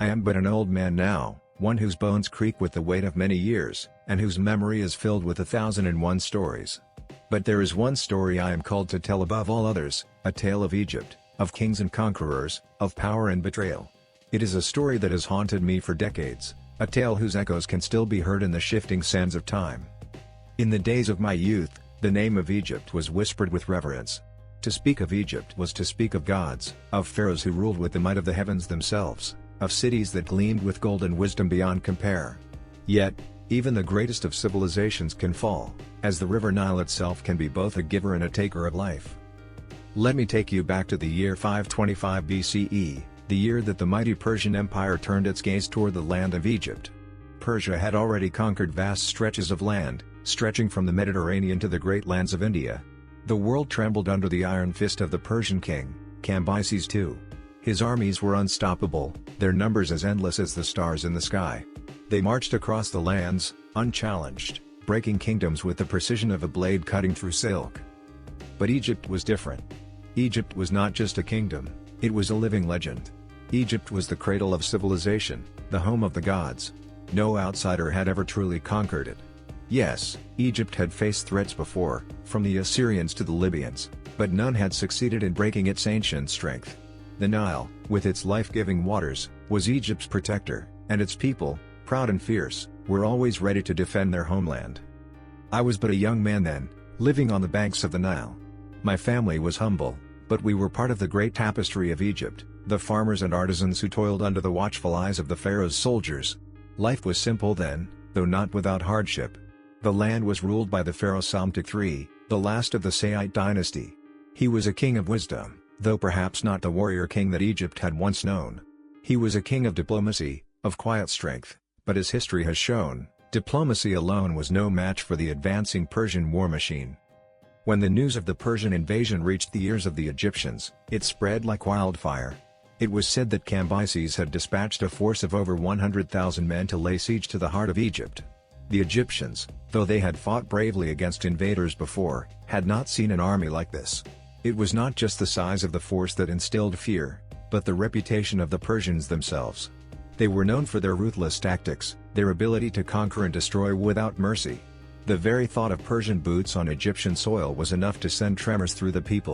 I am but an old man now, one whose bones creak with the weight of many years, and whose memory is filled with 1,001 stories. But there is one story I am called to tell above all others, a tale of Egypt, of kings and conquerors, of power and betrayal. It is a story that has haunted me for decades, a tale whose echoes can still be heard in the shifting sands of time. In the days of my youth, the name of Egypt was whispered with reverence. To speak of Egypt was to speak of gods, of pharaohs who ruled with the might of the heavens themselves, of cities that gleamed with gold and wisdom beyond compare. Yet, even the greatest of civilizations can fall, as the river Nile itself can be both a giver and a taker of life. Let me take you back to the year 525 BCE, the year that the mighty Persian Empire turned its gaze toward the land of Egypt. Persia had already conquered vast stretches of land, stretching from the Mediterranean to the great lands of India. The world trembled under the iron fist of the Persian king, Cambyses II. His armies were unstoppable, their numbers as endless as the stars in the sky. They marched across the lands, unchallenged, breaking kingdoms with the precision of a blade cutting through silk. But Egypt was different. Egypt was not just a kingdom, it was a living legend. Egypt was the cradle of civilization, the home of the gods. No outsider had ever truly conquered it. Yes, Egypt had faced threats before, from the Assyrians to the Libyans, but none had succeeded in breaking its ancient strength. The Nile, with its life-giving waters, was Egypt's protector, and its people, proud and fierce, were always ready to defend their homeland. I was but a young man then, living on the banks of the Nile. My family was humble, but we were part of the great tapestry of Egypt, the farmers and artisans who toiled under the watchful eyes of the pharaoh's soldiers. Life was simple then, though not without hardship. The land was ruled by the pharaoh Psamtik III, the last of the Saite Dynasty. He was a king of wisdom, though perhaps not the warrior king that Egypt had once known. He was a king of diplomacy, of quiet strength, but as history has shown, diplomacy alone was no match for the advancing Persian war machine. When the news of the Persian invasion reached the ears of the Egyptians, it spread like wildfire. It was said that Cambyses had dispatched a force of over 100,000 men to lay siege to the heart of Egypt. The Egyptians, though they had fought bravely against invaders before, had not seen an army like this. It was not just the size of the force that instilled fear, but the reputation of the Persians themselves. They were known for their ruthless tactics, their ability to conquer and destroy without mercy. The very thought of Persian boots on Egyptian soil was enough to send tremors through the people.